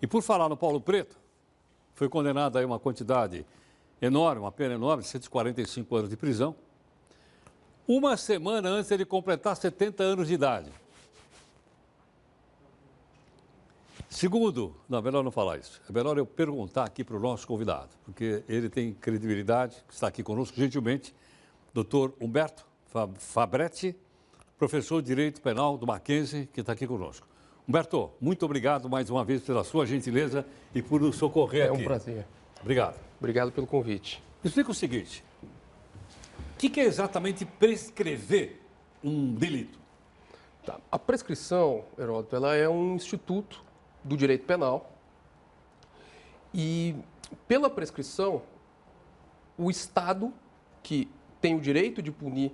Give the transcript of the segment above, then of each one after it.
E por falar no Paulo Preto, foi condenado a uma quantidade enorme, uma pena enorme, 145 anos de prisão, uma semana antes de ele completar 70 anos de idade. Segundo, não, é melhor não falar isso. É melhor eu perguntar aqui para o nosso convidado, porque ele tem credibilidade, que está aqui conosco gentilmente, doutor Humberto Fabretti, professor de Direito Penal do Mackenzie, que está aqui conosco. Humberto, muito obrigado mais uma vez pela sua gentileza e por nos socorrer aqui. É um prazer. Obrigado. Obrigado pelo convite. Explica o seguinte, o que é exatamente prescrever um delito? Tá. A prescrição, Heródoto, ela é um instituto do direito penal e, pela prescrição, o Estado, que tem o direito de punir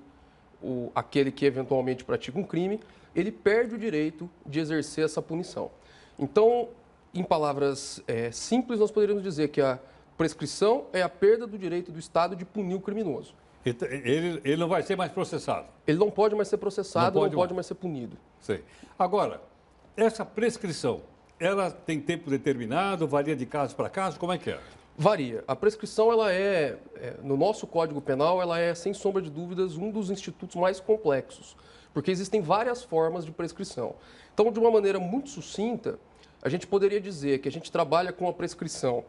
aquele que eventualmente pratica um crime, ele perde o direito de exercer essa punição. Então, em palavras simples, nós poderíamos dizer que a prescrição é a perda do direito do Estado de punir o criminoso. Ele não vai ser mais processado? Ele não pode mais ser processado, não pode mais ser punido. Sei. Agora, essa prescrição, ela tem tempo determinado, varia de caso para caso, como é que é? Varia. A prescrição, ela no nosso Código Penal, ela é, sem sombra de dúvidas, um dos institutos mais complexos, porque existem várias formas de prescrição. Então, de uma maneira muito sucinta, a gente poderia dizer que a gente trabalha com a prescrição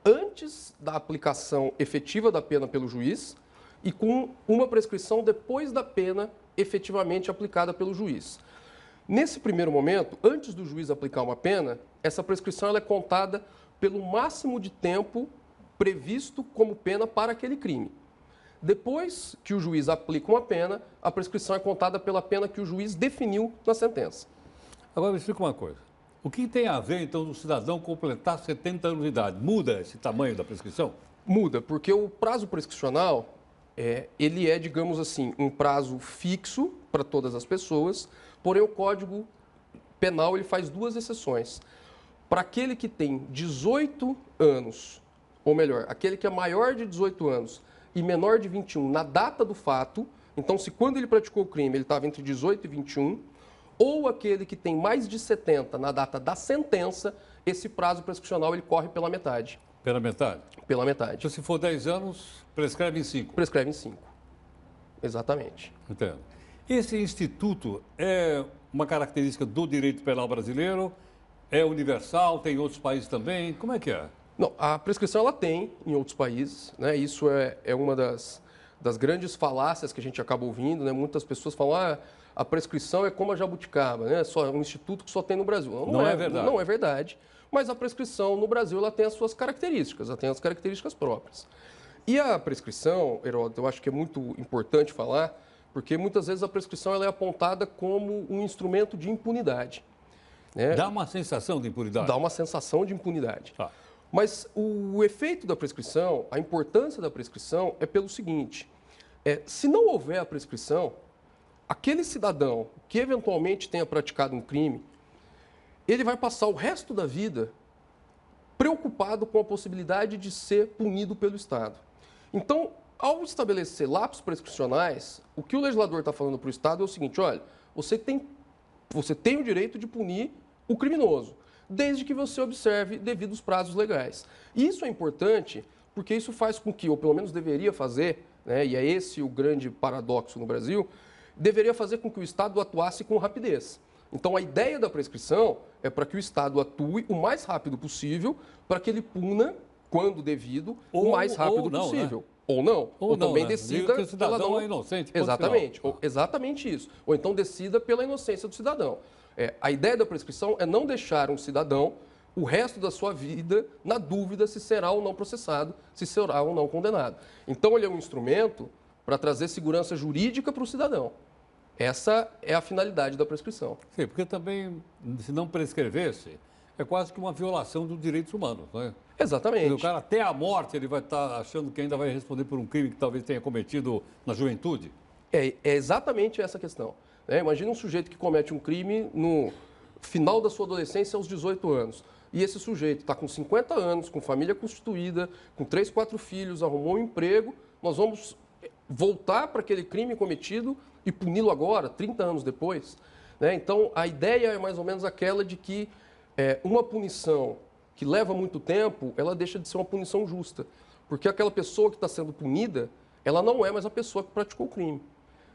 antes da aplicação efetiva da pena pelo juiz e com uma prescrição depois da pena efetivamente aplicada pelo juiz. Nesse primeiro momento, antes do juiz aplicar uma pena, essa prescrição ela é contada pelo máximo de tempo previsto como pena para aquele crime. Depois que o juiz aplica uma pena, a prescrição é contada pela pena que o juiz definiu na sentença. Agora me explica uma coisa. O que tem a ver, então, do cidadão completar 70 anos de idade? Muda esse tamanho da prescrição? Muda, porque o prazo prescricional, ele é, digamos assim, um prazo fixo para todas as pessoas, porém o Código Penal ele faz duas exceções. Para aquele que tem 18 anos, ou melhor, aquele que é maior de 18 anos e menor de 21 na data do fato, então se quando ele praticou o crime ele estava entre 18 e 21, ou aquele que tem mais de 70 na data da sentença, esse prazo prescricional ele corre pela metade. Pela metade? Pela metade. Então, se for 10 anos, prescreve em 5? Prescreve em 5. Exatamente. Entendo. Esse instituto é uma característica do direito penal brasileiro? É universal? Tem em outros países também? Como é que é? Não, a prescrição ela tem em outros países, né? Isso é uma das grandes falácias que a gente acaba ouvindo, né? Muitas pessoas falam, a prescrição é como a jabuticaba, né? Só é um instituto que só tem no Brasil. Não é verdade. Não é verdade. Mas a prescrição no Brasil ela tem as suas características, ela tem as características próprias. E a prescrição, Heródoto, eu acho que é muito importante falar, porque muitas vezes a prescrição ela é apontada como um instrumento de impunidade. Né? Dá uma sensação de impunidade? Dá uma sensação de impunidade. Tá. Mas o efeito da prescrição, a importância da prescrição é pelo seguinte, se não houver a prescrição, aquele cidadão que eventualmente tenha praticado um crime, ele vai passar o resto da vida preocupado com a possibilidade de ser punido pelo Estado. Então, ao estabelecer lapsos prescricionais, o que o legislador está falando para o Estado é o seguinte, olha, você tem o direito de punir o criminoso, desde que você observe devidos prazos legais. E isso é importante porque isso faz com que, ou pelo menos deveria fazer, né, e é esse o grande paradoxo no Brasil, deveria fazer com que o Estado atuasse com rapidez. Então, a ideia da prescrição é para que o Estado atue o mais rápido possível, para que ele puna, quando devido, o mais rápido possível. Né? Ou não. Ou também decida... que o cidadão é inocente. Exatamente. Exatamente isso. Ou então decida pela inocência do cidadão. A ideia da prescrição é não deixar um cidadão o resto da sua vida na dúvida se será ou não processado, se será ou não condenado. Então, ele é um instrumento para trazer segurança jurídica para o cidadão. Essa é a finalidade da prescrição. Sim, porque também, se não prescrevesse, é quase que uma violação dos direitos humanos, não é? Exatamente. O cara, até a morte, ele vai estar achando que ainda vai responder por um crime que talvez tenha cometido na juventude? É exatamente essa a questão. Imagina um sujeito que comete um crime no final da sua adolescência, aos 18 anos. E esse sujeito está com 50 anos, com família constituída, com 3, 4 filhos, arrumou um emprego, nós vamos voltar para aquele crime cometido e puni-lo agora, 30 anos depois. Então, a ideia é mais ou menos aquela de que uma punição que leva muito tempo, ela deixa de ser uma punição justa. Porque aquela pessoa que está sendo punida, ela não é mais a pessoa que praticou o crime.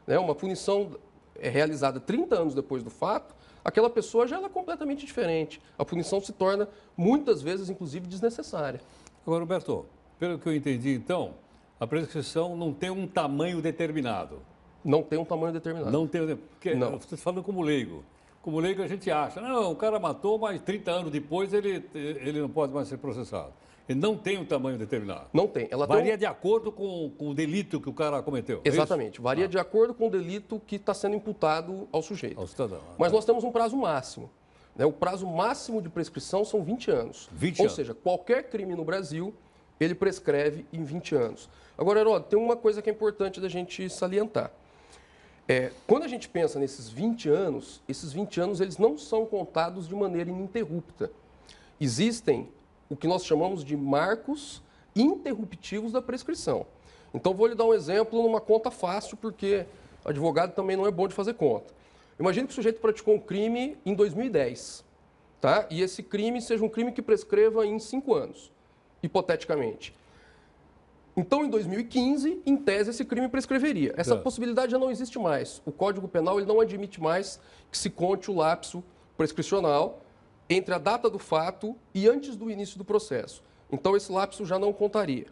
Né? Uma punição é realizada 30 anos depois do fato, aquela pessoa já é completamente diferente. A punição se torna, muitas vezes, inclusive, desnecessária. Agora, Roberto, pelo que eu entendi, então, a prescrição não tem um tamanho determinado. Não tem um tamanho determinado. Não tem, porque Não. você está falando como leigo. Como leigo a gente acha, não, o cara matou, mas 30 anos depois ele não pode mais ser processado. Ele não tem um tamanho determinado. Não tem. Ela Varia tem de acordo com o delito que o cara cometeu. é Exatamente. isso? Varia de acordo com o delito que está sendo imputado ao sujeito. Ao cidadão. Mas nós temos um prazo máximo. Né? O prazo máximo de prescrição são 20 anos. 20 Ou anos. seja, qualquer crime no Brasil, ele prescreve em 20 anos. Agora, Heródoto, tem uma coisa que é importante da gente salientar. Quando a gente pensa nesses 20 anos, esses 20 anos eles não são contados de maneira ininterrupta. Existem o que nós chamamos de marcos interruptivos da prescrição. Então, vou lhe dar um exemplo numa conta fácil, porque advogado também não é bom de fazer conta. Imagine que o sujeito praticou um crime em 2010, tá? E esse crime seja um crime que prescreva em 5 anos, hipoteticamente. Então, em 2015, em tese, esse crime prescreveria. Essa possibilidade já não existe mais. O Código Penal ele não admite mais que se conte o lapso prescricional entre a data do fato e antes do início do processo. Então, esse lapso já não contaria.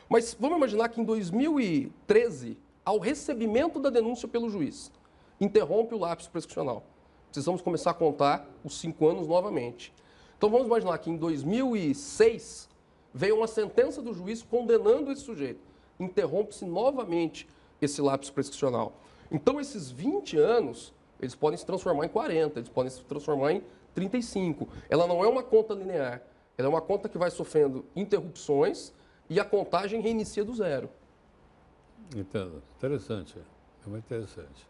Mas vamos imaginar que em 2013, ao recebimento da denúncia pelo juiz, interrompe o lapso prescricional. Precisamos começar a contar os 5 anos novamente. Então, vamos imaginar que em 2006 veio uma sentença do juiz condenando esse sujeito. Interrompe-se novamente esse lapso prescricional. Então, esses 20 anos, eles podem se transformar em 40, eles podem se transformar em 35. Ela não é uma conta linear. Ela é uma conta que vai sofrendo interrupções e a contagem reinicia do zero. Entendo. Interessante. É muito interessante.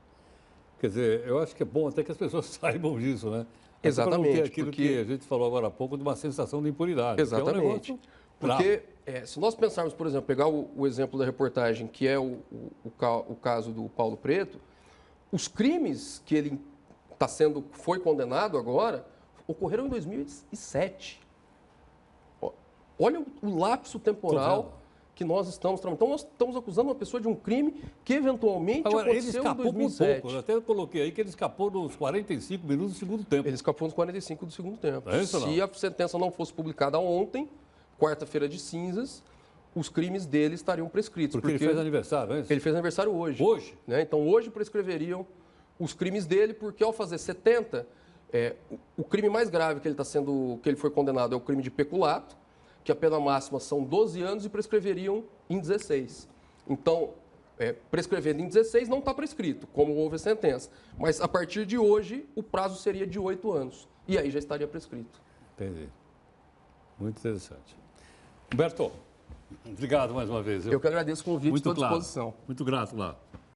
Quer dizer, eu acho que é bom até que as pessoas saibam disso, né? Até Exatamente. para não ter aquilo porque... que a gente falou agora há pouco de uma sensação de impunidade. Exatamente. Porque, se nós pensarmos, por exemplo, pegar o exemplo da reportagem, que é o caso do Paulo Preto, os crimes que ele foi condenado agora, ocorreram em 2007. Olha o lapso temporal que nós estamos trabalhando. Então, nós estamos acusando uma pessoa de um crime que, eventualmente, agora, aconteceu ele escapou em 2007. por pouco. Eu até coloquei aí que ele escapou nos 45 minutos do segundo tempo. Ele escapou nos 45 do segundo tempo. É isso, Se a sentença não fosse publicada ontem, quarta-feira de cinzas, os crimes dele estariam prescritos. Porque ele fez aniversário, não é isso? Ele fez aniversário hoje. Hoje? Né? Então, hoje prescreveriam os crimes dele, porque ao fazer 70, o crime mais grave que ele foi condenado é o crime de peculato, que a pena máxima são 12 anos e prescreveriam em 16. Então, prescrevendo em 16 não está prescrito, como houve a sentença. Mas, a partir de hoje, o prazo seria de 8 anos. E aí já estaria prescrito. Entendi. Muito interessante. Humberto, obrigado mais uma vez. Eu que agradeço o convite, Muito estou à claro. disposição. Muito grato lá.